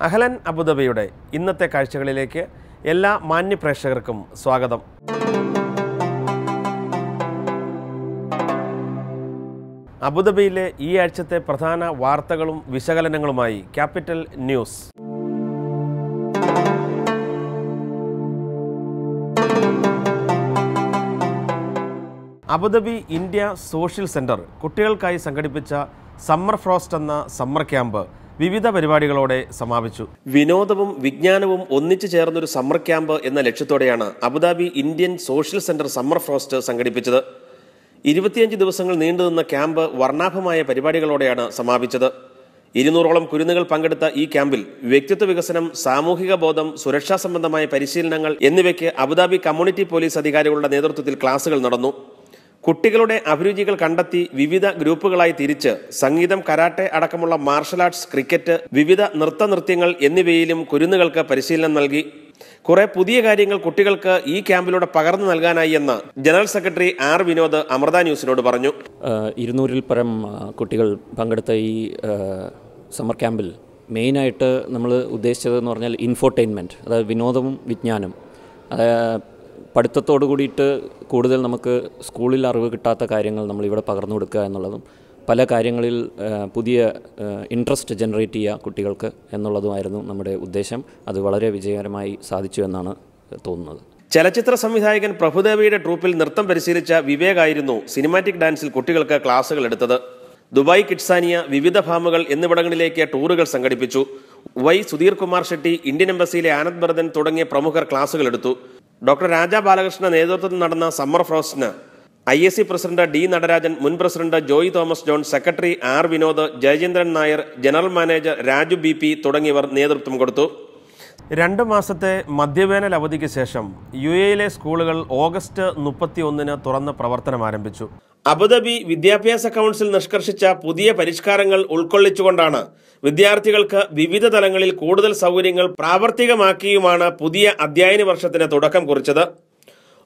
അഹ്ലൻ അബുദാബിയുടെ ഇന്നത്തെ കാഴ്ചകളിലേക്ക് എല്ലാ മാന്യ പ്രേക്ഷകർക്കും സ്വാഗതം. അബുദാബിയിലെ ഈ ആഴ്ചത്തെ പ്രധാന വാർത്തകളും വിശകലനങ്ങളുമായി capital news. Abu Dhabi India social centre കുട്ടികൾക്കായി സംഘടിപ്പിച്ച സമ്മർ ഫ്രോസ്റ്റ് എന്ന സമ്മർ ക്യാമ്പ് വിവിധ പരിപാടികളോടെ സമാപിച്ചു. വിനോദവും വിജ്ഞാനവും ഒന്നിച്ചു ചേർന്നൊരു സമ്മർ ക്യാമ്പ് എന്ന ലക്ഷ്യത്തോടെയാണ് Abu Dhabi Indian social centre summer frost സംഘടിപ്പിച്ചത്. 25 ദിവസങ്ങൾ നീണ്ടുനിന്ന ക്യാമ്പ് വർണ്ണാഭമായ പരിപാടികളോടെയാണ് സമാപിച്ചത്. 200ഓളം കുരുന്നുകൾ പങ്കെടുത്ത ഈ ക്യാമ്പിൽ വ്യക്തിത്വ വികസനം, സാമൂഹിക ബോധം, സുരക്ഷാ സംബന്ധമായ പരിശീലനങ്ങൾ എന്നിവയ്ക്ക് അബുദാബി കമ്മ്യൂണിറ്റി പോലീസ് അധികാരികളുടെ നേതൃത്വത്തിൽ ക്ലാസുകൾ നടന്നു. കുട്ടികളുടെ അഭിരുചികൾ കണ്ടെത്തി വിവിധ ഗ്രൂപ്പുകളായി തിരിച്ച് സംഗീതം, കരാട്ടെ അടക്കമുള്ള മാർഷൽ ആർട്സ്, ക്രിക്കറ്റ്, വിവിധ നൃത്തനൃത്യങ്ങൾ എന്നിവയിലും കുരുന്നുകൾക്ക് പരിശീലനം നൽകി. കുറെ പുതിയ കാര്യങ്ങൾ കുട്ടികൾക്ക് ഈ ക്യാമ്പിലൂടെ പകർന്നു നൽകാനായി എന്ന് general secretary R Vinod Amrita ന്യൂസിനോട് പറഞ്ഞു. 200-ൽ പരം കുട്ടികൾ പങ്കെടുത്ത ഈ സമ്മർ ക്യാമ്പിൽ മെയിനായിട്ട് നമ്മൾ ഉദ്ദേശിച്ചതെന്ന് പറഞ്ഞാൽ ഇൻഫോർടൈൻമെൻറ്റ്, അതായത് വിനോദവും വിജ്ഞാനം. പഠിത്തത്തോട് കൂടിയിട്ട് കൂടുതൽ നമുക്ക് സ്കൂളിൽ അറിവ് കിട്ടാത്ത കാര്യങ്ങൾ നമ്മളിവിടെ പകർന്നു കൊടുക്കുക എന്നുള്ളതും പല കാര്യങ്ങളിൽ പുതിയ ഇൻട്രസ്റ്റ് ജനറേറ്റ് ചെയ്യുക കുട്ടികൾക്ക് എന്നുള്ളതുമായിരുന്നു നമ്മുടെ ഉദ്ദേശം. അത് വളരെ വിജയകരമായി സാധിച്ചു എന്നാണ് തോന്നുന്നത്. ചലച്ചിത്ര സംവിധായകൻ പ്രഭുദേവയുടെ ട്രൂപ്പിൽ നൃത്തം പരിശീലിച്ച വിവേകായിരുന്നു സിനിമാറ്റിക് ഡാൻസിൽ കുട്ടികൾക്ക് ക്ലാസുകൾ എടുത്തത്. ദുബായ്, കിഡ്സാനിയ, വിവിധ ഫാമുകൾ എന്നിവിടങ്ങളിലേക്ക് ടൂറുകൾ സംഘടിപ്പിച്ചു. സുധീർ കുമാർ ഷെട്ടി, ഇന്ത്യൻ എംബസിയിലെ ആനന്ദ് ബർദൻ തുടങ്ങിയ പ്രമുഖർ ക്ലാസുകൾ എടുത്തു. ഡോക്ടർ രാജാ ബാലകൃഷ്ണ നേതൃത്വത്തിൽ നടന്ന സമ്മർ ഫ്രോസ്റ്റിന് ISC പ്രസിഡന്റ് D നടരാജൻ, മുൻ president Joy Thomas John, secretary R Vinod, Jayachandran Nair, general manager Raju BP തുടങ്ങിയവർ നേതൃത്വം കൊടുത്തു. 2 മാസത്തെ മധ്യവേനൽ അവധിക്ക് ശേഷം UAE സ്കൂളുകൾ ഓഗസ്റ്റ് 31 തുറന്ന് പ്രവർത്തനം ആരംഭിച്ചു. അബുദാബി വിദ്യാഭ്യാസ കൗൺസിൽ നിഷ്കർഷിച്ച പുതിയ പരിഷ്കാരങ്ങൾ ഉൾക്കൊള്ളിച്ചുകൊണ്ടാണ് വിദ്യാർത്ഥികൾക്ക് വിവിധ തലങ്ങളിൽ കൂടുതൽ സൗകര്യങ്ങൾ പ്രാവർത്തികമാക്കിയുമാണ് പുതിയ അധ്യയന വർഷത്തിന് തുടക്കം കുറിച്ചത്.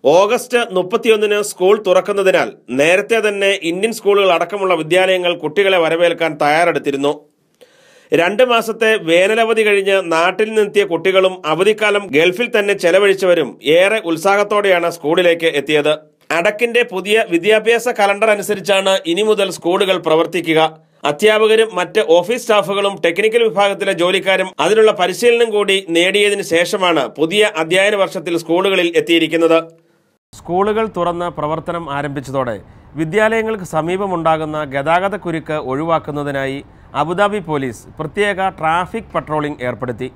ഓഗസ്റ്റ് 31 സ്കൂൾ തുറക്കുന്നതിനാൽ നേരത്തെ തന്നെ ഇന്ത്യൻ സ്കൂളുകൾ അടക്കമുള്ള വിദ്യാലയങ്ങൾ കുട്ടികളെ വരവേൽക്കാൻ തയ്യാറെടുത്തിരുന്നു. 2 മാസത്തെ വേനലവധി കഴിഞ്ഞ് നാട്ടിൽ നിന്നെത്തിയ കുട്ടികളും അവധിക്കാലം ഗൾഫിൽ തന്നെ ചെലവഴിച്ചവരും ഏറെ ഉത്സാഹത്തോടെയാണ് സ്കൂളിലേക്ക് എത്തിയത്. അടക്കിന്റെ പുതിയ വിദ്യാഭ്യാസ കലണ്ടർ അനുസരിച്ചാണ് ഇനി മുതൽ സ്കൂളുകൾ പ്രവർത്തിക്കുക. അധ്യാപകരും മറ്റ് ഓഫീസ് സ്റ്റാഫുകളും ടെക്നിക്കൽ വിഭാഗത്തിലെ ജോലിക്കാരും അതിനുള്ള പരിശീലനം കൂടി നേടിയതിനു ശേഷമാണ് പുതിയ അധ്യയന വർഷത്തിൽ സ്കൂളുകളിൽ എത്തിയിരിക്കുന്നത്. സ്കൂളുകൾ തുറന്ന് പ്രവർത്തനം ആരംഭിച്ചതോടെ വിദ്യാലയങ്ങൾക്ക് സമീപമുണ്ടാകുന്ന ഗതാഗത കുരുക്ക് ഒഴിവാക്കുന്നതിനായി അബുദാബി പോലീസ് പ്രത്യേക ട്രാഫിക് പട്രോളിംഗ് ഏർപ്പെടുത്തി.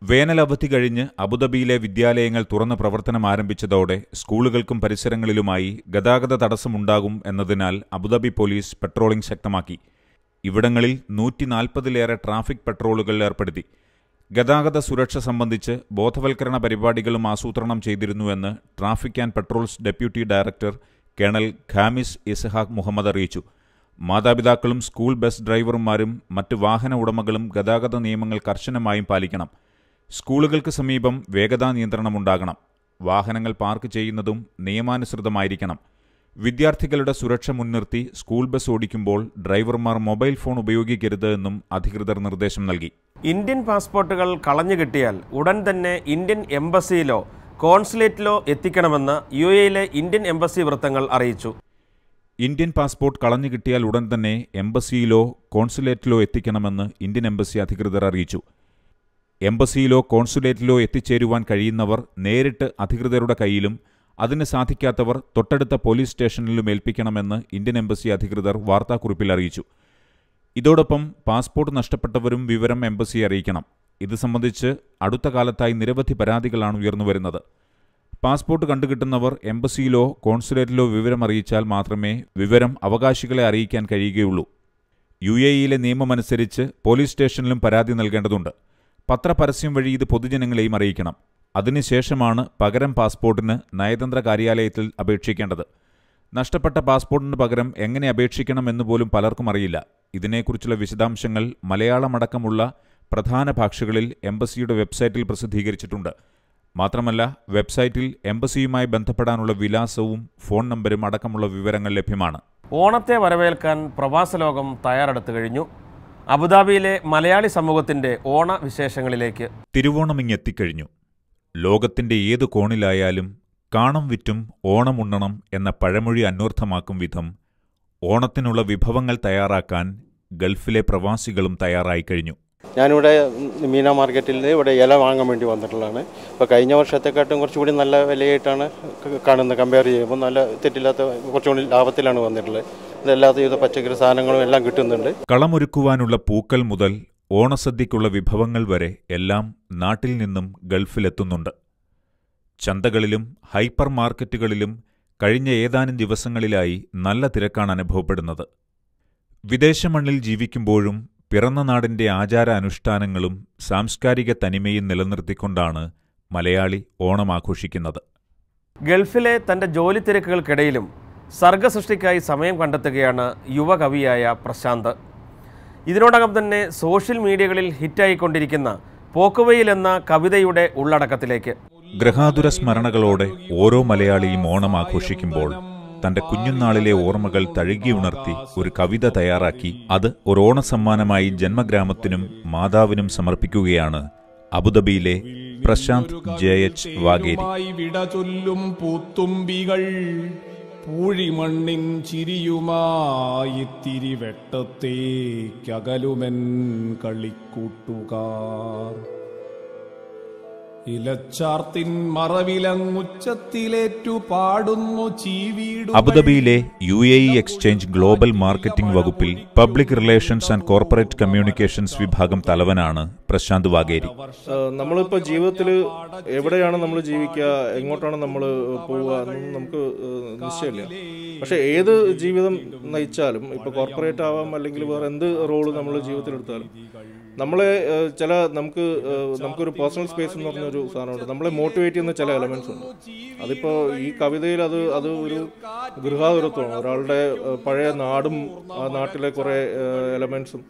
വേനലവധി കഴിഞ്ഞ് അബുദാബിയിലെ വിദ്യാലയങ്ങൾ തുറന്ന് പ്രവർത്തനം ആരംഭിച്ചതോടെ സ്കൂളുകൾക്കും പരിസരങ്ങളിലുമായി ഗതാഗത തടസ്സമുണ്ടാകും എന്നതിനാൽ അബുദാബി പോലീസ് പട്രോളിംഗ് ശക്തമാക്കി. ഇവിടങ്ങളിൽ 140-ലേറെ ട്രാഫിക് പട്രോളുകൾ ഏർപ്പെടുത്തി. ഗതാഗത സുരക്ഷ സംബന്ധിച്ച് ബോധവൽക്കരണ പരിപാടികളും ആസൂത്രണം ചെയ്തിരുന്നുവെന്ന് traffic and patrols deputy director colonel Khamis Ishaq Mohammed അറിയിച്ചു. മാതാപിതാക്കളും സ്കൂൾ ബസ് ഡ്രൈവർമാരും മറ്റ് വാഹന ഉടമകളും ഗതാഗത നിയമങ്ങൾ കർശനമായും പാലിക്കണം. സ്കൂളുകൾക്ക് സമീപം വേഗതാ നിയന്ത്രണമുണ്ടാകണം. വാഹനങ്ങൾ പാർക്ക് ചെയ്യുന്നതും നിയമാനുസൃതമായിരിക്കണം. വിദ്യാർത്ഥികളുടെ സുരക്ഷ മുൻനിർത്തി സ്കൂൾ ബസ് ഓടിക്കുമ്പോൾ ഡ്രൈവർമാർ മൊബൈൽ ഫോൺ ഉപയോഗിക്കരുത് എന്നും അധികൃതർ നിർദ്ദേശം നൽകി. ഇന്ത്യൻ പാസ്പോർട്ടുകൾ കളഞ്ഞു കിട്ടിയാൽ ഉടൻ തന്നെ ഇന്ത്യൻ എംബസിയിലോ കോൺസുലേറ്റിലോ എത്തിക്കണമെന്ന് UAE ഇന്ത്യൻ എംബസി വൃത്തങ്ങൾ അറിയിച്ചു. ഇന്ത്യൻ പാസ്പോർട്ട് കളഞ്ഞു കിട്ടിയാൽ ഉടൻ തന്നെ എംബസിയിലോ കോൺസുലേറ്റിലോ എത്തിക്കണമെന്ന് ഇന്ത്യൻ എംബസി അധികൃതർ അറിയിച്ചു. എംബസിയിലോ കോൺസുലേറ്റിലോ എത്തിച്ചേരുവാൻ കഴിയുന്നവർ നേരിട്ട് അധികൃതരുടെ കയ്യിലും അതിന് സാധിക്കാത്തവർ തൊട്ടടുത്ത പോലീസ് സ്റ്റേഷനിലും ഏൽപ്പിക്കണമെന്ന് ഇന്ത്യൻ എംബസി അധികൃതർ വാർത്താക്കുറിപ്പിൽ അറിയിച്ചു. ഇതോടൊപ്പം പാസ്പോർട്ട് നഷ്ടപ്പെട്ടവരും വിവരം എംബസിയെ അറിയിക്കണം. ഇത് സംബന്ധിച്ച് അടുത്ത കാലത്തായി നിരവധി പരാതികളാണ് ഉയർന്നുവരുന്നത്. പാസ്പോർട്ട് കണ്ടുകിട്ടുന്നവർ എംബസിയിലോ കോൺസുലേറ്റിലോ വിവരം അറിയിച്ചാൽ മാത്രമേ വിവരം അവകാശികളെ അറിയിക്കാൻ കഴിയുകയുള്ളൂ. UAE നിയമമനുസരിച്ച് പോലീസ് സ്റ്റേഷനിലും പരാതി നൽകേണ്ടതുണ്ട്. പത്രപരസ്യം വഴി ഇത് പൊതുജനങ്ങളെയും അറിയിക്കണം. അതിനുശേഷമാണ് പകരം പാസ്പോർട്ടിന് നയതന്ത്ര കാര്യാലയത്തിൽ അപേക്ഷിക്കേണ്ടത്. നഷ്ടപ്പെട്ട പാസ്പോർട്ടിന് പകരം എങ്ങനെ അപേക്ഷിക്കണമെന്ന് പോലും പലർക്കും അറിയില്ല. ഇതിനെക്കുറിച്ചുള്ള വിശദാംശങ്ങൾ മലയാളമടക്കമുള്ള പ്രധാന ഭാഷകളിൽ എംബസിയുടെ വെബ്സൈറ്റിൽ പ്രസിദ്ധീകരിച്ചിട്ടുണ്ട്. മാത്രമല്ല, വെബ്സൈറ്റിൽ എംബസിയുമായി ബന്ധപ്പെടാനുള്ള വിലാസവും ഫോൺ നമ്പരും അടക്കമുള്ള വിവരങ്ങൾ ലഭ്യമാണ്. ഓണത്തെ വരവേൽക്കാൻ പ്രവാസ ലോകം തയ്യാറെടുത്തു കഴിഞ്ഞു. അബുദാബിയിലെ മലയാളി സമൂഹത്തിൻ്റെ ഓണവിശേഷങ്ങളിലേക്ക്. തിരുവോണമിങ്ങെത്തിക്കഴിഞ്ഞു. ലോകത്തിൻ്റെ ഏതു കോണിലായാലും കാണം വിറ്റും ഓണമുണ്ണണം എന്ന പഴമൊഴി അന്വർത്ഥമാക്കും വിധം ഓണത്തിനുള്ള വിഭവങ്ങൾ തയ്യാറാക്കാൻ ഗൾഫിലെ പ്രവാസികളും തയ്യാറായി കഴിഞ്ഞു. ഞാനിവിടെ മീന മാർക്കറ്റിൽ നിന്ന് ഇവിടെ ഇല വാങ്ങാൻ വേണ്ടി വന്നിട്ടുള്ളതാണ്. ഇപ്പോൾ കഴിഞ്ഞ വർഷത്തെക്കാട്ടും കുറച്ചുകൂടി നല്ല വിലയായിട്ടാണ് കാണുന്നത്. കമ്പയർ ചെയ്യുമ്പോൾ നല്ല തെറ്റില്ലാത്ത കുറച്ചുകൂടി ലാഭത്തിലാണ് വന്നിട്ടുള്ളത്. ഇതെല്ലാത്ത ചെയ്ത പച്ചക്കറി സാധനങ്ങളും എല്ലാം കിട്ടുന്നുണ്ട്. കളമൊരുക്കുവാനുള്ള പൂക്കൾ മുതൽ ഓണസദ്യയ്ക്കുള്ള വിഭവങ്ങൾ വരെ എല്ലാം നാട്ടിൽ നിന്നും ഗൾഫിലെത്തുന്നുണ്ട്. ചന്തകളിലും ഹൈപ്പർ മാർക്കറ്റുകളിലും കഴിഞ്ഞ ഏതാനും ദിവസങ്ങളിലായി നല്ല തിരക്കാണ് അനുഭവപ്പെടുന്നത്. വിദേശ മണ്ണിൽ ജീവിക്കുമ്പോഴും പിറന്ന നാടിൻ്റെ ആചാര അനുഷ്ഠാനങ്ങളും സാംസ്കാരിക തനിമയും നിലനിർത്തിക്കൊണ്ടാണ് മലയാളി ഓണം ആഘോഷിക്കുന്നത്. ഗൾഫിലെ തൻ്റെ ജോലി തിരക്കുകൾക്കിടയിലും സർഗസൃഷ്ടിക്കായി സമയം കണ്ടെത്തുകയാണ് യുവകവിയായ പ്രശാന്ത്. ഇതിനോടകം തന്നെ സോഷ്യൽ മീഡിയകളിൽ ഹിറ്റായിക്കൊണ്ടിരിക്കുന്ന പോക്കുവെയിൽ എന്ന കവിതയുടെ ഉള്ളടക്കത്തിലേക്ക്. ഗ്രഹാതുര സ്മരണകളോടെ ഓരോ മലയാളിയും ഓണം ആഘോഷിക്കുമ്പോൾ തന്റെ കുഞ്ഞുനാളിലെ ഓർമ്മകൾ തഴുകിയുണർത്തി ഒരു കവിത തയ്യാറാക്കി അത് ഒരു ഓണസമ്മാനമായി ജന്മഗ്രാമത്തിനും മാതാവിനും സമർപ്പിക്കുകയാണ് അബുദാബിയിലെ പ്രശാന്ത് JH വാഗേരി. പൂഴിമണ്ണിൻ ചിരിയുമായി തിരിവെട്ടത്തേക്കകലുമെൻ കളിക്കൂട്ടുകാർ ഇലച്ചാർത്തിൻ മറവിലങ്ങുച്ചത്തിലേറ്റു പാടുന്നു ചീവീടു. അബുദാബിയിലെ UAE എക്സ്ചേഞ്ച് ഗ്ലോബൽ മാർക്കറ്റിംഗ് വകുപ്പിൽ public relations and corporate communications വിഭാഗം തലവനാണ് പ്രശാന്ത് വാഗേരി. നമ്മളിപ്പോൾ ജീവിതത്തിൽ എവിടെയാണ് നമ്മൾ ജീവിക്കുക, എങ്ങോട്ടാണ് നമ്മൾ പോവുക എന്നൊന്നും നമുക്ക് നിശ്ചയമില്ല. പക്ഷേ ഏത് ജീവിതം നയിച്ചാലും ഇപ്പോൾ കോർപ്പറേറ്റ് ആവാം അല്ലെങ്കിൽ വേറെ എന്ത് റോള് നമ്മൾ ജീവിതത്തിലെടുത്താലും നമ്മളെ നമുക്കൊരു പേഴ്സണൽ സ്പേസ് എന്ന് പറഞ്ഞൊരു സാധനമുണ്ട്. നമ്മളെ മോട്ടിവേറ്റ് ചെയ്യുന്ന ചില എലമെന്റ്സ് ഉണ്ട്. അതിപ്പോൾ ഈ കവിതയിൽ അത് ഒരു ഗൃഹാതുരത്വമാണ്. ഒരാളുടെ പഴയ നാടും ആ നാട്ടിലെ കുറേ എലമെന്റ്സും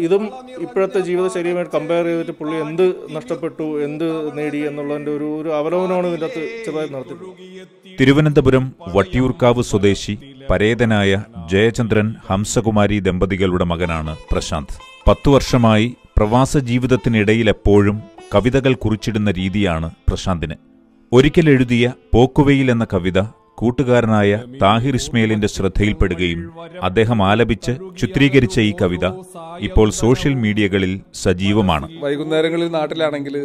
ഇതും ഇപ്പോഴത്തെ ജീവിതശൈലിയുമായിട്ട് കമ്പയർ ചെയ്തിട്ട് പുള്ളി എന്ത് നഷ്ടപ്പെട്ടു, എന്ത് നേടി എന്നുള്ളതിൻ്റെ ഒരു അവലോകനമാണ് ഇതിൻ്റെ അകത്ത് ചെറുതായി നടത്തിയിട്ടുള്ളത്. തിരുവനന്തപുരം വട്ടിയൂർക്കാവ് സ്വദേശി പരേതനായ ജയചന്ദ്രൻ ഹംസകുമാരി ദമ്പതികളുടെ മകനാണ് പ്രശാന്ത്. 10 വർഷമായി പ്രവാസ ജീവിതത്തിനിടയിലെപ്പോഴും കവിതകൾ കുറിച്ചിടുന്ന രീതിയാണ് പ്രശാന്തിന്. ഒരിക്കൽ എഴുതിയ പോക്കുവെയിൽ എന്ന കവിത കൂട്ടുകാരനായ താഹിർ ഇസ്മയിലിന്റെ ശ്രദ്ധയിൽപ്പെടുകയും അദ്ദേഹം ആലപിച്ച് ചിത്രീകരിച്ച ഈ കവിത ഇപ്പോൾ സോഷ്യൽ മീഡിയകളിൽ സജീവമാണ്. വൈകുന്നേരങ്ങളിൽ നാട്ടിലാണെങ്കിൽ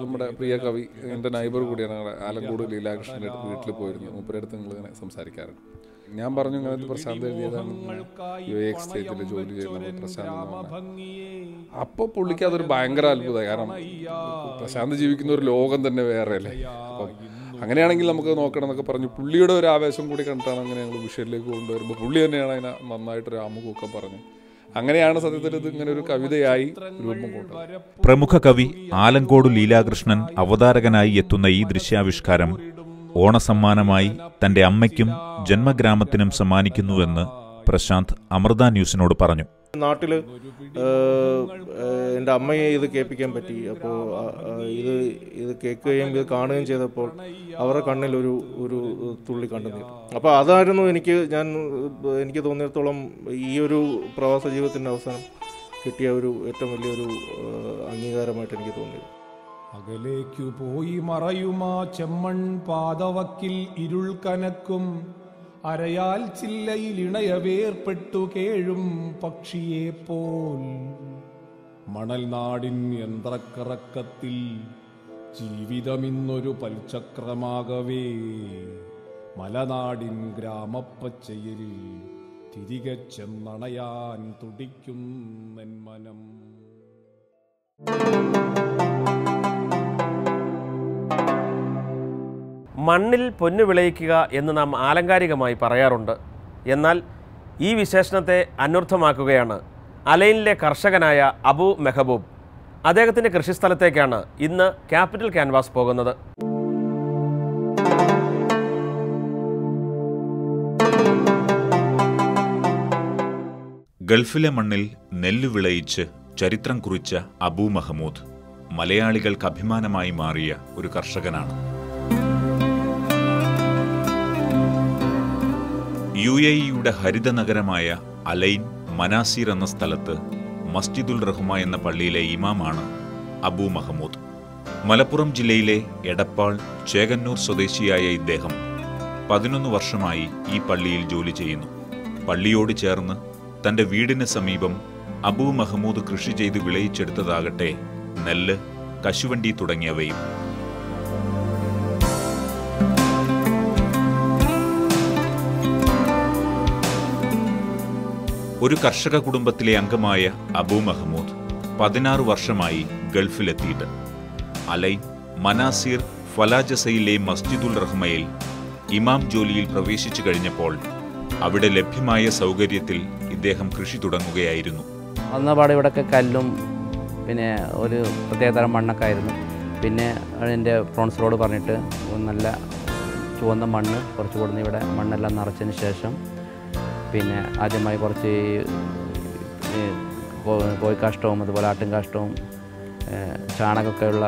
നമ്മുടെ പ്രിയ കവി എൻ്റെ നൈബർ കൂടിയാണ്, ആലങ്കോട് ലീലാകൃഷ്ണൻ്റെ വീട്ടിൽ പോയിരുന്നു. മൂപ്പരടുത്ത് നിങ്ങളിങ്ങനെ സംസാരിക്കാറുണ്ട്. ഞാൻ പറഞ്ഞു ഇങ്ങനത്തെ പ്രശാന്ത് എഴുതിയതാണ്, UAE എക്സ്ചേഞ്ചിൽ ജോലി ചെയ്യുന്നത് പ്രശാന്ത് എന്ന് പറഞ്ഞു. അപ്പോൾ പുള്ളിക്ക് അതൊരു ഭയങ്കര അത്ഭുതമായി. കാരണം പ്രശാന്ത് ജീവിക്കുന്ന ഒരു ലോകം തന്നെ വേറെ അല്ലേ. അപ്പം അങ്ങനെയാണെങ്കിൽ നമുക്ക് നോക്കണം എന്നൊക്കെ പറഞ്ഞു. പുള്ളിയുടെ ഒരു ആവേശം കൂടി കണ്ടിട്ടാണ് അങ്ങനെ ഞങ്ങൾ വിഷയത്തിലേക്ക് കൊണ്ടുവരുമ്പോൾ പുള്ളി തന്നെയാണ് അതിനെ നന്നായിട്ടൊരു ആമുഖമൊക്കെ പറഞ്ഞു. അങ്ങനെയാണ് സത്യത്തിൽ ഇത് ഇങ്ങനെ ഒരു കവിതയായി രൂപം കൊണ്ടത്. പ്രമുഖ കവി ആലങ്കോട് ലീലാകൃഷ്ണൻ അവതാരകനായി എത്തുന്ന ഈ ദൃശ്യാവിഷ്കാരം ഓണസമ്മാനമായി തന്റെ അമ്മയ്ക്കും ജന്മഗ്രാമത്തിനും സമ്മാനിക്കുന്നുവെന്ന് പ്രശാന്ത് അമൃത ന്യൂസിനോട് പറഞ്ഞു. നാട്ടിൽ എൻ്റെ അമ്മയെ ഇത് കേൾപ്പിക്കാൻ പറ്റി. അപ്പോൾ ഇത് കേൾക്കുകയും ഇത് കാണുകയും ചെയ്തപ്പോൾ അവരുടെ കണ്ണിൽ ഒരു തുള്ളി കണ്ടുനീർ. അപ്പോൾ അതായിരുന്നു എനിക്ക് തോന്നിയിടത്തോളം ഈ ഒരു പ്രവാസ ജീവിതത്തിൻ്റെ അവസാനം കിട്ടിയ ഏറ്റവും വലിയൊരു അംഗീകാരമായിട്ട് എനിക്ക് തോന്നിയത്. അകലേക്കു പോയി മറയുമാ ചെമ്മൺ പാതവക്കിൽ ഇരുൾ കനക്കും അരയാൽ ചില്ലയിൽ ഇണയവേർപ്പെട്ടു കേഴും പക്ഷിയെ പോൽ മണൽ നാടിൻ യന്ത്രക്കറക്കത്തിൽ ജീവിതമിന്നൊരു പൽചക്രമാകവേ മലനാടിൻ ഗ്രാമപ്പച്ചയിൽ തിരികെ ചെന്നണയാൻ തുടിക്കുന്നൻ മനം. മണ്ണിൽ പൊന്നു വിളയിക്കുക എന്ന് നാം ആലങ്കാരികമായി പറയാറുണ്ട്. എന്നാൽ ഈ വിശേഷണത്തെ അന്വർത്ഥമാക്കുകയാണ് അലൈനിലെ കർഷകനായ അബു മെഹബൂബ്. അദ്ദേഹത്തിൻ്റെ കൃഷിസ്ഥലത്തേക്കാണ് ഇന്ന് ക്യാപിറ്റൽ ക്യാൻവാസ് പോകുന്നത്. ഗൾഫിലെ മണ്ണിൽ നെല്ല് വിളയിച്ച് ചരിത്രം കുറിച്ച അബു മഹമ്മൂദ് മലയാളികൾക്ക് അഭിമാനമായി മാറിയ ഒരു കർഷകനാണ്. UAEയുടെ ഹരിത നഗരമായ അലൈൻ മനാസിർ എന്ന സ്ഥലത്ത് മസ്ജിദുൽ റഹ്മ എന്ന പള്ളിയിലെ ഇമാമാണ് അബു മഹമ്മൂദ്. മലപ്പുറം ജില്ലയിലെ എടപ്പാൾ ചേകന്നൂർ സ്വദേശിയായ ഇദ്ദേഹം 11 വർഷമായി ഈ പള്ളിയിൽ ജോലി ചെയ്യുന്നു. പള്ളിയോട് ചേർന്ന് തൻ്റെ വീടിന് സമീപം അബു മഹമ്മൂദ് കൃഷി ചെയ്ത് വിളയിച്ചെടുത്തതാകട്ടെ നെല്ല്, കശുവണ്ടി തുടങ്ങിയവയും. ഒരു കർഷക കുടുംബത്തിലെ അംഗമായ അബു മഹമ്മൂദ് 16 വർഷമായി ഗൾഫിലെത്തിയിട്ട് അലൈൻ, മനാസിർ, ഫലാജസയിലെ മസ്ജിദുൽ റഹ്മയിൽ ഇമാം ജോലിയിൽ പ്രവേശിച്ചു കഴിഞ്ഞപ്പോൾ അവിടെ ലഭ്യമായ സൗകര്യത്തിൽ ഇദ്ദേഹം കൃഷി തുടങ്ങുകയായിരുന്നു. ഒന്നപാട് ഇവിടെയൊക്കെ കല്ലും പിന്നെ ഒരു പ്രത്യേകതരം മണ്ണൊക്കെ ആയിരുന്നു. പിന്നെ എൻ്റെ ഫ്രണ്ട്സിനോട് പറഞ്ഞിട്ട് നല്ല ചുവന്ന മണ്ണ് കുറച്ച് കൊടുന്ന് ഇവിടെ മണ്ണെല്ലാം നിറച്ചതിന് ശേഷം പിന്നെ ആദ്യമായി കുറച്ച് കോഴിക്കാഷ്ടവും അതുപോലെ ആട്ടിൻകാഷ്ടവും ചാണകമൊക്കെയുള്ള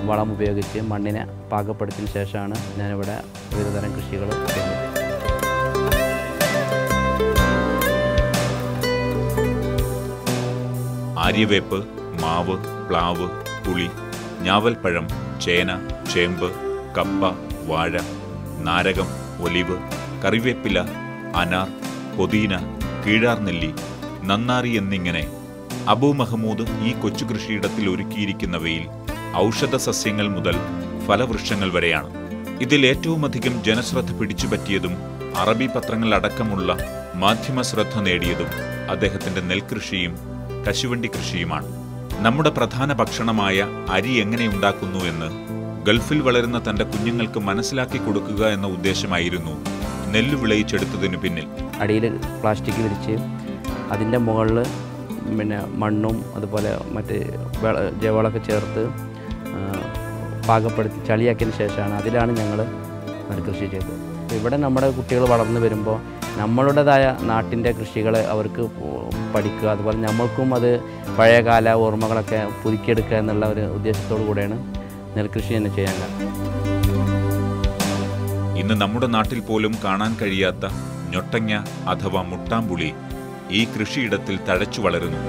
വളം ഉപയോഗിച്ച് മണ്ണിനെ പാകപ്പെടുത്തിയതിന് ശേഷമാണ് ഞാനിവിടെ വിവിധതരം കൃഷികൾ ചെയ്യുന്നത്. ആര്യവേപ്പ്, മാവ്, പ്ലാവ്, പുളി, ഞാവൽപ്പഴം, ചേന, ചേമ്പ്, കപ്പ, വാഴ, നാരകം, ഒലിവ്, കറിവേപ്പില, അനാർ, പൊതീന, കീഴാർനെല്ലി, നന്നാറി എന്നിങ്ങനെ അബു മഹമ്മൂദ് ഈ കൊച്ചു കൃഷിയിടത്തിൽ ഒരുക്കിയിരിക്കുന്നവയിൽ ഔഷധ സസ്യങ്ങൾ മുതൽ ഫലവൃക്ഷങ്ങൾ വരെയാണ്. ഇതിൽ ഏറ്റവുമധികം ജനശ്രദ്ധ പിടിച്ചുപറ്റിയതും അറബി പത്രങ്ങൾ അടക്കമുള്ള മാധ്യമ ശ്രദ്ധ നേടിയതും അദ്ദേഹത്തിന്റെ നെൽകൃഷിയും കശുവണ്ടി കൃഷിയുമാണ്. നമ്മുടെ പ്രധാന ഭക്ഷണമായ അരി എങ്ങനെ ഉണ്ടാക്കുന്നു എന്ന് ഗൾഫിൽ വളരുന്ന തന്റെ കുഞ്ഞുങ്ങൾക്ക് മനസ്സിലാക്കി കൊടുക്കുക എന്ന ഉദ്ദേശമായിരുന്നു നെല്ല് വിളയിച്ചെടുത്തതിനു പിന്നിൽ. അടിയിൽ പ്ലാസ്റ്റിക് വിരിച്ച് അതിൻ്റെ മുകളിൽ പിന്നെ മണ്ണും അതുപോലെ മറ്റ് ജൈവവളമൊക്കെ ചേർത്ത് പാകപ്പെടുത്തി ചളിയാക്കിയതിന് ശേഷമാണ് അതിലാണ് ഞങ്ങൾ നെൽകൃഷി ചെയ്തത്. ഇവിടെ നമ്മുടെ കുട്ടികൾ വളർന്നു വരുമ്പോൾ നമ്മളുടേതായ നാട്ടിൻ്റെ കൃഷികളെ അവർക്ക് പഠിക്കുക, അതുപോലെ നമ്മൾക്കും അത് പഴയകാല ഓർമ്മകളൊക്കെ പുതുക്കിയെടുക്കുക എന്നുള്ള ഒരു ഉദ്ദേശത്തോടു കൂടെയാണ് നെൽകൃഷി തന്നെ ചെയ്യാൻ കാരണം. ഇന്ന് നമ്മുടെ നാട്ടിൽ പോലും കാണാൻ കഴിയാത്ത ഞൊട്ടങ്ങ അഥവാ മുട്ടാമ്പുളി ഈ കൃഷിയിടത്തിൽ തഴച്ചു വളരുന്നു.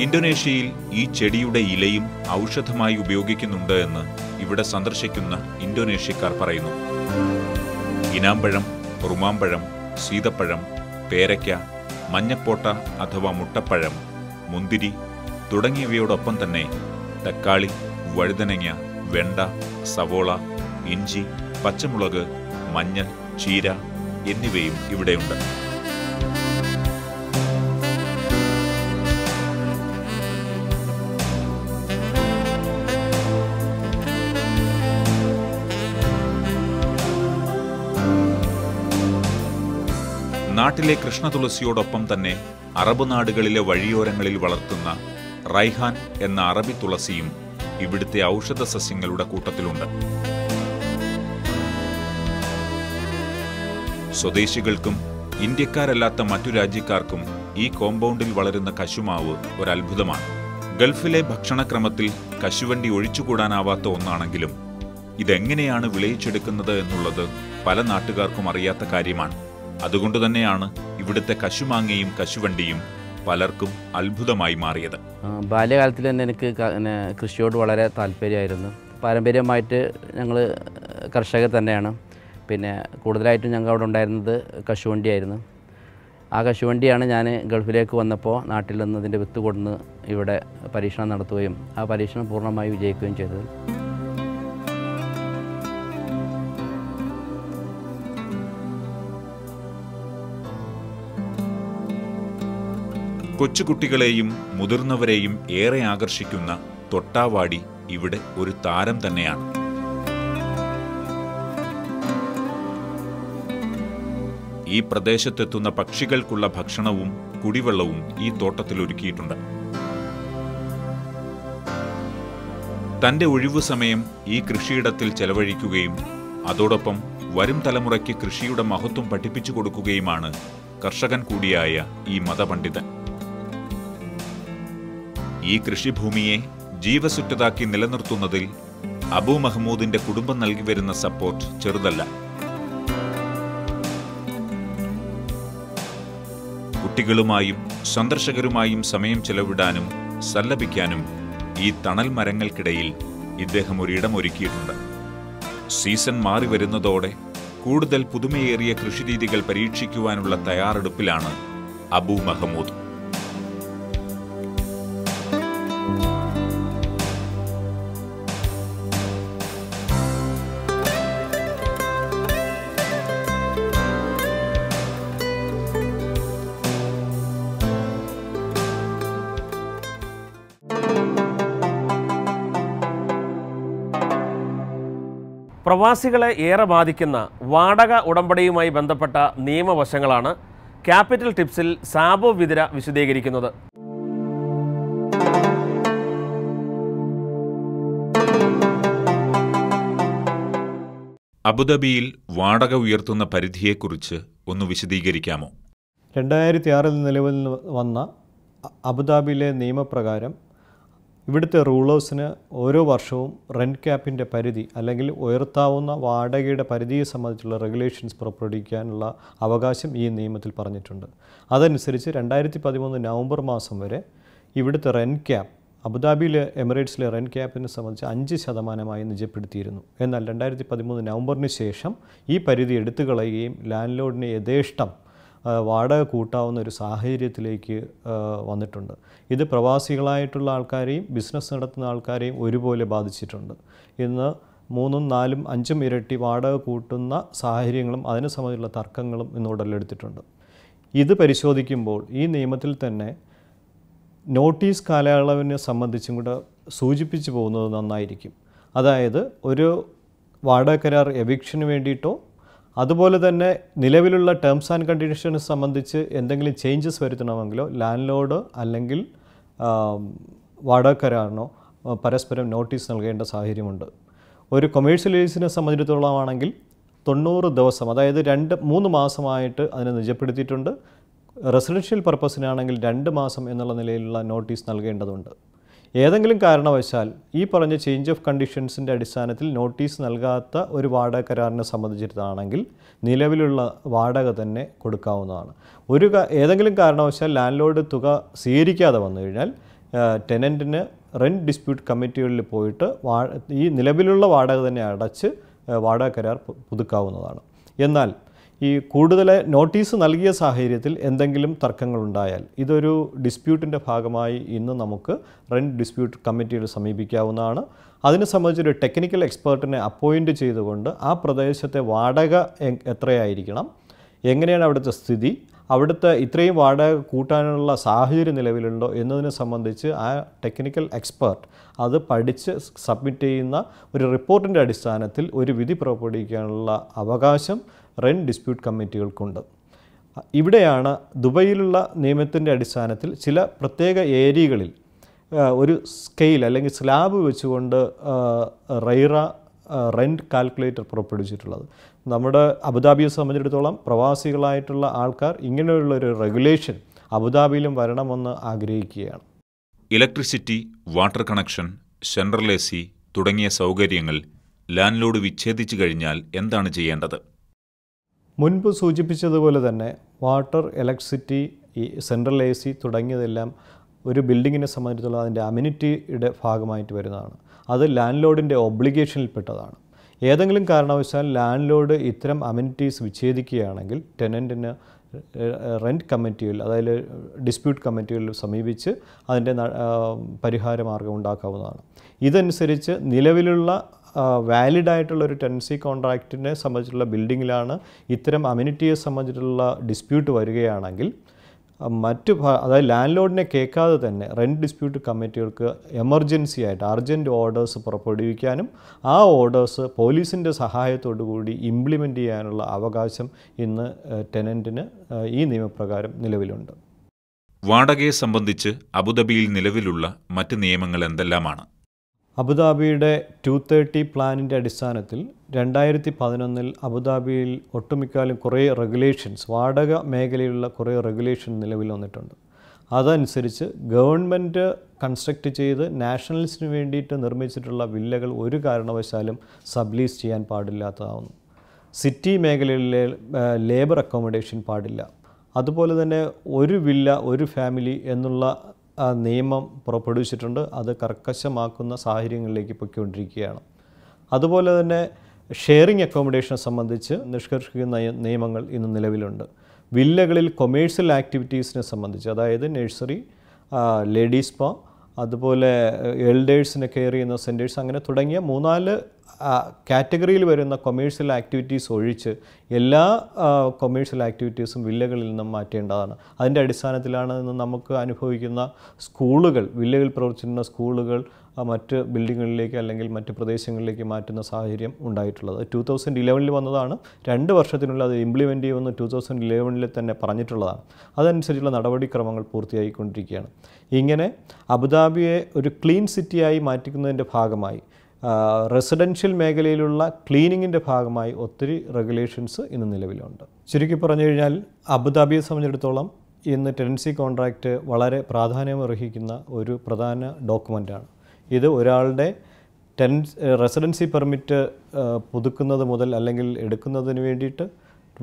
ഇന്തോനേഷ്യയിൽ ഈ ചെടിയുടെ ഇലയും ഔഷധമായി ഉപയോഗിക്കുന്നുണ്ട് എന്ന് ഇവിടെ സന്ദർശിക്കുന്ന ഇന്തോനേഷ്യക്കാർ പറയുന്നു. ഇനാമ്പഴം, റുമാമ്പഴം, സീതപ്പഴം, പേരയ്ക്ക, മഞ്ഞപ്പോട്ട അഥവാ മുട്ടപ്പഴം, മുന്തിരി തുടങ്ങിയവയോടൊപ്പം തന്നെ തക്കാളി, വഴുതനങ്ങ, വെണ്ട, സവോള, ഇഞ്ചി, പച്ചമുളക്, മഞ്ഞൾ, ചീര എന്നിവയും ഇവിടെയുണ്ട്. നാട്ടിലെ കൃഷ്ണതുളസിയോടൊപ്പം തന്നെ അറബ് നാടുകളിലെ വഴിയോരങ്ങളിൽ വളർത്തുന്ന റൈഹാൻ എന്ന അറബി തുളസിയും ഇവിടുത്തെ ഔഷധ സസ്യങ്ങളുടെ കൂട്ടത്തിലുണ്ട്. സ്വദേശികൾക്കും ഇന്ത്യക്കാരല്ലാത്ത മറ്റു രാജ്യക്കാർക്കും ഈ കോമ്പൗണ്ടിൽ വളരുന്ന കശുമാവ് ഒരത്ഭുതമാണ്. ഗൾഫിലെ ഭക്ഷണക്രമത്തിൽ കശുവണ്ടി ഒഴിച്ചുകൂടാനാവാത്ത ഒന്നാണെങ്കിലും ഇതെങ്ങനെയാണ് വിളയിച്ചെടുക്കുന്നത് എന്നുള്ളത് പല നാട്ടുകാർക്കും അറിയാത്ത കാര്യമാണ്. അതുകൊണ്ടുതന്നെയാണ് ഇവിടുത്തെ കശുമാങ്ങയും കശുവണ്ടിയും പലർക്കും അത്ഭുതമായി മാറിയത്. ബാല്യകാലത്തിൽ തന്നെ എനിക്ക് കൃഷിയോട് വളരെ താല്പര്യമായിരുന്നു. പാരമ്പര്യമായിട്ട് ഞങ്ങൾ കർഷകർ തന്നെയാണ്. പിന്നെ കൂടുതലായിട്ടും ഞങ്ങൾ അവിടെ ഉണ്ടായിരുന്നത് കശുവണ്ടിയായിരുന്നു. ആ കശുവണ്ടിയാണ് ഞാൻ ഗൾഫിലേക്ക് വന്നപ്പോൾ നാട്ടിൽ നിന്ന് അതിൻ്റെ വിത്ത് കൊടുന്ന് ഇവിടെ പരീക്ഷണം നടത്തുകയും ആ പരീക്ഷണം പൂർണ്ണമായി വിജയിക്കുകയും ചെയ്തത്. കൊച്ചുകുട്ടികളെയും മുതിർന്നവരെയും ഏറെ ആകർഷിക്കുന്ന തൊട്ടാവാടി ഇവിടെ ഒരു താരം തന്നെയാണ്. ഈ പ്രദേശത്തെത്തുന്ന പക്ഷികൾക്കുള്ള ഭക്ഷണവും കുടിവെള്ളവും ഈ തോട്ടത്തിൽ ഒരുക്കിയിട്ടുണ്ട്. തന്റെ ഒഴിവു സമയം ഈ കൃഷിയിടത്തിൽ ചെലവഴിക്കുകയും അതോടൊപ്പം വരും തലമുറയ്ക്ക് കൃഷിയുടെ മഹത്വം പഠിപ്പിച്ചു കൊടുക്കുകയുമാണ് കർഷകൻ കൂടിയായ ഈ മതപണ്ഡിതൻ. ഈ കൃഷിഭൂമിയെ ജീവസുറ്റതാക്കി നിലനിർത്തുന്നതിൽ അബു മഹമ്മൂദിന്റെ കുടുംബം നൽകി വരുന്ന സപ്പോർട്ട് ചെറുതല്ല. കുട്ടികളുമായും സന്ദർശകരുമായും സമയം ചെലവിടാനും സല്ലപിക്കാനും ഈ തണൽ മരങ്ങൾക്കിടയിൽ ഇദ്ദേഹം ഒരിടം ഒരുക്കിയിട്ടുണ്ട്. സീസൺ മാറി വരുന്നതോടെ കൂടുതൽ പുതുമയേറിയ കൃഷിരീതികൾ പരീക്ഷിക്കുവാനുള്ള തയ്യാറെടുപ്പിലാണ് അബു മഹമ്മൂദ്. പ്രവാസികളെ ഏറെ ബാധിക്കുന്ന വാടക ഉടമ്പടിയുമായി ബന്ധപ്പെട്ട നിയമവശങ്ങളാണ് ക്യാപിറ്റൽ ടിപ്സിൽ സാബു വിതിര വിശദീകരിക്കുന്നത്. അബുദാബിയിൽ വാടക ഉയർത്തുന്ന പരിധിയെക്കുറിച്ച് ഒന്ന് വിശദീകരിക്കാമോ? 2006 നിലവിൽ വന്ന അബുദാബിയിലെ നിയമപ്രകാരം ഇവിടുത്തെ റൂളേഴ്സിന് ഓരോ വർഷവും റെൻറ്റ് ക്യാപ്പിൻ്റെ പരിധി അല്ലെങ്കിൽ ഉയർത്താവുന്ന വാടകയുടെ പരിധിയെ സംബന്ധിച്ചുള്ള റെഗുലേഷൻസ് പുറപ്പെടുവിക്കാനുള്ള അവകാശം ഈ നിയമത്തിൽ പറഞ്ഞിട്ടുണ്ട്. അതനുസരിച്ച് 2013 നവംബർ മാസം വരെ ഇവിടുത്തെ റെൻറ്റ് ക്യാപ്പ് അബുദാബിയിലെ എമിറേറ്റ്സിലെ റെൻറ്റ് ക്യാപ്പിനെ സംബന്ധിച്ച് 5% നിജപ്പെടുത്തിയിരുന്നു. എന്നാൽ 2013 നവംബറിന് ശേഷം ഈ പരിധി എടുത്തു കളയുകയും ലാൻഡ് ലോഡിനെ യഥേഷ്ടം വാടക കൂട്ടാവുന്ന ഒരു സാഹചര്യത്തിലേക്ക് വന്നിട്ടുണ്ട്. ഇത് പ്രവാസികളായിട്ടുള്ള ആൾക്കാരെയും ബിസിനസ് നടത്തുന്ന ആൾക്കാരെയും ഒരുപോലെ ബാധിച്ചിട്ടുണ്ട്. ഇന്ന് 3, 4, 5 ഇരട്ടി വാടക കൂട്ടുന്ന സാഹചര്യങ്ങളും അതിനെ സംബന്ധിച്ചുള്ള തർക്കങ്ങളും ഇന്ന് ഉടലെടുത്തിട്ടുണ്ട്. ഇത് പരിശോധിക്കുമ്പോൾ ഈ നിയമത്തിൽ തന്നെ നോട്ടീസ് കാലയളവിനെ സംബന്ധിച്ചും കൂടെ സൂചിപ്പിച്ചു പോകുന്നത് നന്നായിരിക്കും. അതായത് ഒരു വാടക കരാർ എവിക്ഷന് വേണ്ടിയിട്ടോ അതുപോലെ തന്നെ നിലവിലുള്ള ടേംസ് ആൻഡ് കണ്ടീഷൻസ് സംബന്ധിച്ച് എന്തെങ്കിലും ചേഞ്ചസ് വരുത്തണമെങ്കിലോ ലാൻഡ് ലോഡ് അല്ലെങ്കിൽ വാടക കരാറിനോ പരസ്പരം നോട്ടീസ് നൽകേണ്ട സാഹചര്യമുണ്ട്. ഒരു കൊമേഴ്ഷ്യൽ ലീസിനെ സംബന്ധിച്ചിടത്തോളം ആണെങ്കിൽ 90 ദിവസം, അതായത് 2-3 മാസമായിട്ട് അതിനെ നിജപ്പെടുത്തിയിട്ടുണ്ട്. റെസിഡൻഷ്യൽ പർപ്പസിനാണെങ്കിൽ 2 മാസം എന്നുള്ള നിലയിലുള്ള നോട്ടീസ് നൽകേണ്ടതുണ്ട്. ഏതെങ്കിലും കാരണവശാൽ ഈ പറഞ്ഞ ചേഞ്ച് ഓഫ് കണ്ടീഷൻസിൻ്റെ അടിസ്ഥാനത്തിൽ നോട്ടീസ് നൽകാത്ത ഒരു വാടക കരാറിനെ സംബന്ധിച്ചിടത്താണെങ്കിൽ നിലവിലുള്ള വാടക തന്നെ കൊടുക്കാവുന്നതാണ്. ഏതെങ്കിലും കാരണവശാൽ ലാൻഡ് ലോഡ് തുക സ്വീകരിക്കാതെ വന്നു കഴിഞ്ഞാൽ ടെനൻറ്റിന് റെൻറ്റ് ഡിസ്പ്യൂട്ട് കമ്മിറ്റികളിൽ പോയിട്ട് ഈ നിലവിലുള്ള വാടക തന്നെ അടച്ച് വാടക കരാർ പുതുക്കാവുന്നതാണ്. എന്നാൽ ഈ കൂടുതൽ നോട്ടീസ് നൽകിയ സാഹചര്യത്തിൽ എന്തെങ്കിലും തർക്കങ്ങളുണ്ടായാൽ ഇതൊരു ഡിസ്പ്യൂട്ടിൻ്റെ ഭാഗമായി ഇന്ന് നമുക്ക് റെൻറ്റ് ഡിസ്പ്യൂട്ട് കമ്മിറ്റിയിൽ സമീപിക്കാവുന്നതാണ്. അതിനെ സംബന്ധിച്ചൊരു ടെക്നിക്കൽ എക്സ്പേർട്ടിനെ അപ്പോയിൻറ്റ് ചെയ്തുകൊണ്ട് ആ പ്രദേശത്തെ വാടക എത്രയായിരിക്കണം, എങ്ങനെയാണ് അവിടുത്തെ സ്ഥിതി, അവിടുത്തെ ഇത്രയും വാടക കൂട്ടാനുള്ള സാഹചര്യം നിലവിലുണ്ടോ എന്നതിനെ സംബന്ധിച്ച് ആ ടെക്നിക്കൽ എക്സ്പേർട്ട് അത് പഠിച്ച് സബ്മിറ്റ് ചെയ്യുന്ന ഒരു റിപ്പോർട്ടിൻ്റെ അടിസ്ഥാനത്തിൽ ഒരു വിധി പുറപ്പെടുവിക്കാനുള്ള അവകാശം റെൻറ്റ് ഡിസ്പ്യൂട്ട് കമ്മിറ്റികൾക്കുണ്ട്. ഇവിടെയാണ് ദുബൈയിലുള്ള നിയമത്തിൻ്റെ അടിസ്ഥാനത്തിൽ ചില പ്രത്യേക ഏരിയകളിൽ ഒരു സ്കെയിൽ അല്ലെങ്കിൽ സ്ലാബ് വെച്ചുകൊണ്ട് റൈറ റെൻറ്റ് കാൽക്കുലേറ്റർ പുറപ്പെടുവിച്ചിട്ടുള്ളത്. നമ്മുടെ അബുദാബിയെ സംബന്ധിച്ചിടത്തോളം പ്രവാസികളായിട്ടുള്ള ആൾക്കാർ ഇങ്ങനെയുള്ളൊരു റെഗുലേഷൻ അബുദാബിയിലും വരണമെന്ന് ആഗ്രഹിക്കുകയാണ്. Electricity, water connection, central AC തുടങ്ങിയ സൗകര്യങ്ങൾ ലാൻഡ് ലോഡ് വിച്ഛേദിച്ചു കഴിഞ്ഞാൽ എന്താണ് ചെയ്യേണ്ടത്? മുൻപ് സൂചിപ്പിച്ചതുപോലെ തന്നെ വാട്ടർ, ഇലക്ട്രിസിറ്റി, സെൻട്രൽ AC തുടങ്ങിയതെല്ലാം ഒരു ബിൽഡിങ്ങിനെ സംബന്ധിച്ചിടത്തോളം അതിൻ്റെ അമ്യൂണിറ്റിയുടെ ഭാഗമായിട്ട് വരുന്നതാണ്. അത് ലാൻഡ് ലോഡിൻ്റെ ഒബ്ലിഗേഷനിൽപ്പെട്ടതാണ്. ഏതെങ്കിലും കാരണവശാൽ ലാൻഡ് ലോഡ് ഇത്തരം അമ്യൂണിറ്റീസ് വിച്ഛേദിക്കുകയാണെങ്കിൽ ടെനൻറ്റിന് റെൻറ്റ് കമ്മിറ്റിയിൽ, അതായത് ഡിസ്പ്യൂട്ട് കമ്മിറ്റികളിൽ സമീപിച്ച് അതിൻ്റെ പരിഹാര മാർഗം ഉണ്ടാക്കാവുന്നതാണ്. ഇതനുസരിച്ച് നിലവിലുള്ള വാലിഡായിട്ടുള്ളൊരു ടെനൻസി കോൺട്രാക്റ്റിനെ സംബന്ധിച്ചുള്ള ബിൽഡിങ്ങിലാണ് ഇത്തരം അമ്യൂണിറ്റിയെ സംബന്ധിച്ചിട്ടുള്ള ഡിസ്പ്യൂട്ട് വരികയാണെങ്കിൽ അതായത് ലാൻഡ് ലോഡിനെ കേൾക്കാതെ തന്നെ റെൻറ്റ് ഡിസ്പ്യൂട്ട് കമ്മിറ്റികൾക്ക് എമർജൻസി ആയിട്ട് അർജൻറ്റ് ഓർഡേഴ്സ് പുറപ്പെടുവിക്കാനും ആ ഓർഡേഴ്സ് പോലീസിൻ്റെ സഹായത്തോടു കൂടി ഇംപ്ലിമെൻ്റ് ചെയ്യാനുള്ള അവകാശം ഇന്ന് ടെനൻറ്റിന് ഈ നിയമപ്രകാരം നിലവിലുണ്ട്. വാടകയെ സംബന്ധിച്ച് അബുദാബിയിൽ നിലവിലുള്ള മറ്റ് നിയമങ്ങൾ എന്തെല്ലാമാണ്? അബുദാബിയുടെ 230 പ്ലാനിൻ്റെ അടിസ്ഥാനത്തിൽ 2011 അബുദാബിയിൽ ഒട്ടുമിക്കാലും കുറേ റെഗുലേഷൻസ്, വാടക മേഖലയിലുള്ള കുറേ റെഗുലേഷൻ നിലവിൽ വന്നിട്ടുണ്ട്. അതനുസരിച്ച് ഗവൺമെൻറ് കൺസ്ട്രക്റ്റ് ചെയ്ത് നാഷണൽസിന് വേണ്ടിയിട്ട് നിർമ്മിച്ചിട്ടുള്ള വില്ലകൾ ഒരു കാരണവശാലും സബ്ലീസ് ചെയ്യാൻ പാടില്ലാത്തതാവുന്നു. സിറ്റി മേഖലയിലെ ലേബർ അക്കോമഡേഷൻ പാടില്ല. അതുപോലെ തന്നെ ഒരു വില്ല ഒരു ഫാമിലി എന്നുള്ള നിയമം പുറപ്പെടുവിച്ചിട്ടുണ്ട്. അത് കർക്കശമാക്കുന്ന സാഹചര്യങ്ങളിലേക്ക് പൊയ്ക്കൊണ്ടിരിക്കുകയാണ്. അതുപോലെ തന്നെ ഷെയറിംഗ് അക്കോമഡേഷനെ സംബന്ധിച്ച് നിഷ്കർഷിക്കുന്ന നിയമങ്ങൾ ഇന്ന് നിലവിലുണ്ട്. വില്ലകളിൽ കൊമേഴ്സ്യൽ ആക്ടിവിറ്റീസിനെ സംബന്ധിച്ച്, അതായത് നഴ്സറി, ലേഡീസ് സ്പാ, അതുപോലെ എൽഡേഴ്സിനെ കെയർ ചെയ്യുന്ന സെൻറ്റേഴ്സ്, അങ്ങനെ തുടങ്ങിയ 3-4 കാറ്റഗറിയിൽ വരുന്ന കൊമേഴ്സ്യൽ ആക്ടിവിറ്റീസ് ഒഴിച്ച് എല്ലാ കൊമേഴ്സ്യൽ ആക്ടിവിറ്റീസും വില്ലകളിൽ നിന്നും മാറ്റേണ്ടതാണ്. അതിൻ്റെ അടിസ്ഥാനത്തിലാണ് ഇന്ന് നമുക്ക് അനുഭവിക്കുന്ന സ്കൂളുകൾ, വില്ലകളിൽ പ്രവർത്തിക്കുന്ന സ്കൂളുകൾ മറ്റ് ബിൽഡിങ്ങുകളിലേക്ക് അല്ലെങ്കിൽ മറ്റ് പ്രദേശങ്ങളിലേക്ക് മാറ്റുന്ന സാഹചര്യം ഉണ്ടായിട്ടുള്ളത്. 2011 വന്നതാണ്. 2 വർഷത്തിനുള്ളിൽ അത് ഇംപ്ലിമെൻ്റ് ചെയ്യുമെന്ന് 2011 തന്നെ പറഞ്ഞിട്ടുള്ളതാണ്. അതനുസരിച്ചുള്ള നടപടിക്രമങ്ങൾ പൂർത്തിയായിക്കൊണ്ടിരിക്കുകയാണ്. ഇങ്ങനെ അബുദാബിയെ ഒരു ക്ലീൻ സിറ്റിയായി മാറ്റിക്കുന്നതിൻ്റെ ഭാഗമായി റെസിഡൻഷ്യൽ മേഖലയിലുള്ള ക്ലീനിങ്ങിൻ്റെ ഭാഗമായി ഒത്തിരി റെഗുലേഷൻസ് ഇന്ന് നിലവിലുണ്ട്. ചുരുക്കി പറഞ്ഞു കഴിഞ്ഞാൽ അബുദാബിയെ സംബന്ധിച്ചിടത്തോളം ഇന്ന് ടെനൻസി കോൺട്രാക്റ്റ് വളരെ പ്രാധാന്യമർഹിക്കുന്ന ഒരു പ്രധാന ഡോക്യുമെൻ്റാണ്. ഇത് ഒരാളുടെ റെസിഡൻസി പെർമിറ്റ് പുതുക്കുന്നത് മുതൽ അല്ലെങ്കിൽ എടുക്കുന്നതിന് വേണ്ടിയിട്ട്,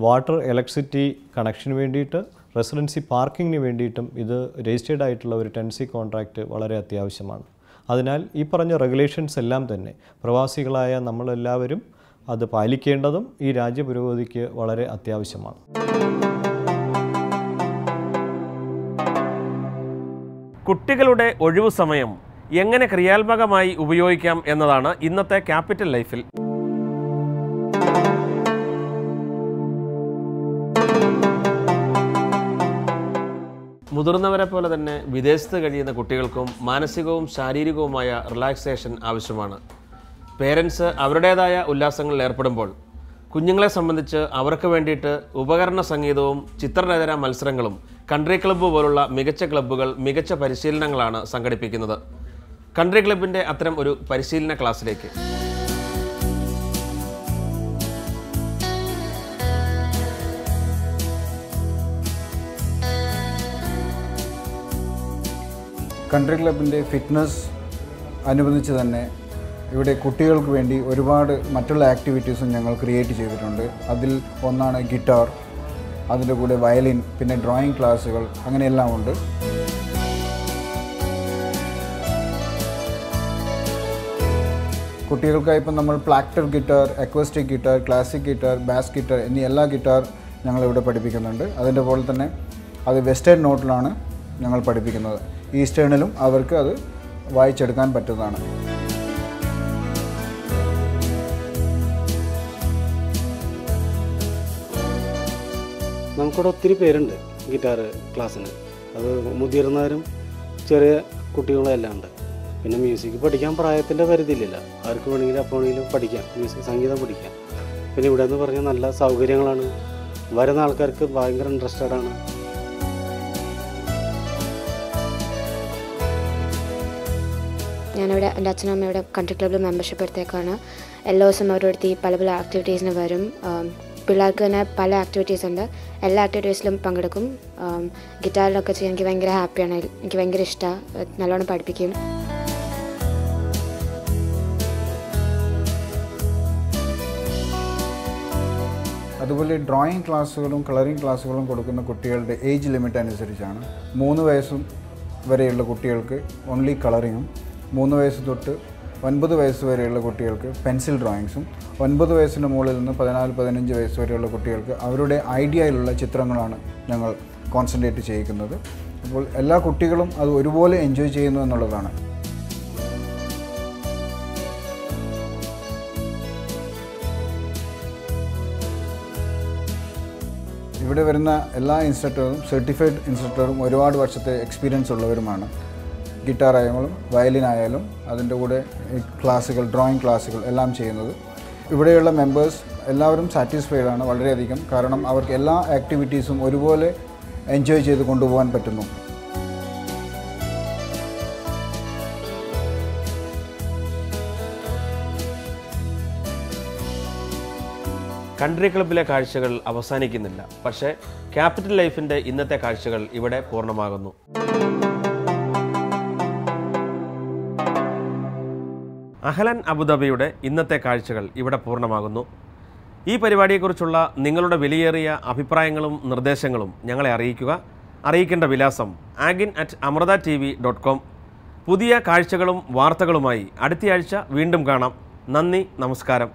വാട്ടർ ഇലക്ട്രിസിറ്റി കണക്ഷന് വേണ്ടിയിട്ട്, റെസിഡൻസി പാർക്കിങ്ങിന് വേണ്ടിയിട്ടും ഇത് രജിസ്റ്റേർഡ് ആയിട്ടുള്ള ഒരു ടെനൻസി കോൺട്രാക്റ്റ് വളരെ അത്യാവശ്യമാണ്. അതിനാൽ ഈ പറഞ്ഞ റെഗുലേഷൻസ് എല്ലാം തന്നെ പ്രവാസികളായ നമ്മളെല്ലാവരും അത് പാലിക്കേണ്ടതും ഈ രാജ്യപുരോഗതിക്ക് വളരെ അത്യാവശ്യമാണ്. കുട്ടികളുടെ ഒഴിവു സമയം എങ്ങനെ ക്രിയാത്മകമായി ഉപയോഗിക്കാം എന്നതാണ് ഇന്നത്തെ ക്യാപിറ്റൽ ലൈഫിൽ. മുതിർന്നവരെ പോലെ തന്നെ വിദേശത്ത് കഴിയുന്ന കുട്ടികൾക്കും മാനസികവും ശാരീരികവുമായ റിലാക്സേഷൻ ആവശ്യമാണ്. പേരൻസ് അവരുടേതായ ഉല്ലാസങ്ങളിൽ ഏർപ്പെടുമ്പോൾ കുഞ്ഞുങ്ങളെ സംബന്ധിച്ച് അവർക്ക് വേണ്ടിയിട്ട് ഉപകരണ സംഗീതവും ചിത്രരചനാ മത്സരങ്ങളും കൺട്രി ക്ലബ്ബ് പോലുള്ള മികച്ച ക്ലബ്ബുകൾ മികച്ച പരിശീലനങ്ങളാണ് സംഘടിപ്പിക്കുന്നത്. കൺട്രി ക്ലബിൻ്റെ അത്തരം ഒരു പരിശീലന ക്ലാസ്സിലേക്ക് കൺട്രി ക്ലബിൻ്റെ ഫിറ്റ്നസ് അനുബന്ധിച്ച് തന്നെ ഇവിടെ കുട്ടികൾക്ക് വേണ്ടി ഒരുപാട് മറ്റുള്ള ആക്ടിവിറ്റീസും ഞങ്ങൾ ക്രിയേറ്റ് ചെയ്തിട്ടുണ്ട്. അതിൽ ഒന്നാണ് ഗിറ്റാർ, അതിൻ്റെ കൂടെ വയലിൻ, പിന്നെ ഡ്രോയിങ് ക്ലാസ്സുകൾ, അങ്ങനെയെല്ലാം ഉണ്ട്. കുട്ടികൾക്കായി ഇപ്പം നമ്മൾ പ്ലാക്ടർ guitar, acoustic guitar, classic guitar, bass guitar എന്നീ എല്ലാ ഗിറ്റാർ ഞങ്ങളിവിടെ പഠിപ്പിക്കുന്നുണ്ട്. അതിൻ്റെ പോലെ തന്നെ അത് വെസ്റ്റേൺ നോട്ടിലാണ് ഞങ്ങൾ പഠിപ്പിക്കുന്നത്. ഈസ്റ്റേണിലും അവർക്ക് അത് വായിച്ചെടുക്കാൻ പറ്റുന്നതാണ്. നമുക്കിവിടെ ഒത്തിരി പേരുണ്ട് ഗിറ്റാർ ക്ലാസ്സിന്. അത് മുതിർന്നവരും ചെറിയ കുട്ടികളും എല്ലാം ഉണ്ട്. പിന്നെ മ്യൂസിക് പഠിക്കാൻ പ്രായത്തിൻ്റെ പരിധിയില്ല. ആർക്ക് വേണമെങ്കിലും അപ്പോൾ വേണമെങ്കിലും പഠിക്കാം, മ്യൂസിക് സംഗീതം പഠിക്കാം. പിന്നെ ഇവിടെ എന്ന് പറഞ്ഞാൽ നല്ല സൗകര്യങ്ങളാണ്. വരുന്ന ആൾക്കാർക്ക് ഭയങ്കര ഇൻട്രസ്റ്റഡ് ആണ്. ഞാനിവിടെ എൻ്റെ അച്ഛനും അമ്മയുടെ കൺട്രി ക്ലബ്ബിൽ മെമ്പർഷിപ്പ് എടുത്തേക്കാണ്. എല്ലാ ദിവസവും അവരുടെ അടുത്ത് പല പല ആക്ടിവിറ്റീസിന് വരും. പിള്ളേർക്ക് തന്നെ പല ആക്ടിവിറ്റീസ് ഉണ്ട്. എല്ലാ ആക്ടിവിറ്റീസിലും പങ്കെടുക്കും. ഗിറ്റാറിലൊക്കെ ചെയ്യാൻ എനിക്ക് ഭയങ്കര ഹാപ്പിയാണ്. എനിക്ക് ഭയങ്കര ഇഷ്ടമാണ്. നല്ലോണം പഠിപ്പിക്കും. അതുപോലെ ഡ്രോയിങ് ക്ലാസ്സുകളും കളറിംഗ് ക്ലാസ്സുകളും കൊടുക്കുന്ന കുട്ടികളുടെ ഏജ് ലിമിറ്റ് അനുസരിച്ചാണ്. 3 വയസ്സും വരെയുള്ള കുട്ടികൾക്ക് ഓൺലി കളറിങ്ങും, 3 വയസ്സ് തൊട്ട് 9 വയസ്സ് വരെയുള്ള കുട്ടികൾക്ക് പെൻസിൽ ഡ്രോയിങ്സും, 9 വയസ്സിന് മുകളിൽ നിന്ന് 14-15 വയസ്സ് വരെയുള്ള കുട്ടികൾക്ക് അവരുടെ ഐഡിയയിലുള്ള ചിത്രങ്ങളാണ് ഞങ്ങൾ കോൺസെൻട്രേറ്റ് ചെയ്യിക്കുന്നത്. അപ്പോൾ എല്ലാ കുട്ടികളും അത് ഒരുപോലെ എൻജോയ് ചെയ്യുന്നു എന്നുള്ളതാണ്. ഇവിടെ വരുന്ന എല്ലാ ഇൻസ്ട്രക്ടറും സർട്ടിഫൈഡ് ഇൻസ്ട്രക്ടറും ഒരുപാട് വർഷത്തെ എക്സ്പീരിയൻസ് ഉള്ളവരുമാണ്. ഗിറ്റാർ ആയാലും വയലിൻ ആയാലും അതിൻ്റെ കൂടെ ക്ലാസ്സുകൾ, ഡ്രോയിങ് ക്ലാസ്സുകൾ എല്ലാം ചെയ്യുന്നത്. ഇവിടെയുള്ള മെമ്പേഴ്സ് എല്ലാവരും സാറ്റിസ്ഫൈഡ് ആണ് വളരെയധികം. കാരണം അവർക്ക് എല്ലാ ആക്ടിവിറ്റീസും ഒരുപോലെ എൻജോയ് ചെയ്ത് കൊണ്ടുപോകാൻ പറ്റുന്നു. കൺട്രി ക്ലബിലെ കാഴ്ചകൾ അവസാനിക്കുന്നില്ല. പക്ഷേ ക്യാപിറ്റൽ ലൈഫിൻ്റെ ഇന്നത്തെ കാഴ്ചകൾ ഇവിടെ പൂർണ്ണമാകുന്നു. അഹ്ലൻ അബുദാബിയുടെ ഇന്നത്തെ കാഴ്ചകൾ ഇവിടെ പൂർണ്ണമാകുന്നു. ഈ പരിപാടിയെക്കുറിച്ചുള്ള നിങ്ങളുടെ വിലയേറിയ അഭിപ്രായങ്ങളും നിർദ്ദേശങ്ങളും ഞങ്ങളെ അറിയിക്കുക. അറിയിക്കേണ്ട വിലാസം agin@amruthatv.com. പുതിയ കാഴ്ചകളും വാർത്തകളുമായി അടുത്തയാഴ്ച വീണ്ടും കാണാം. നന്ദി, നമസ്കാരം.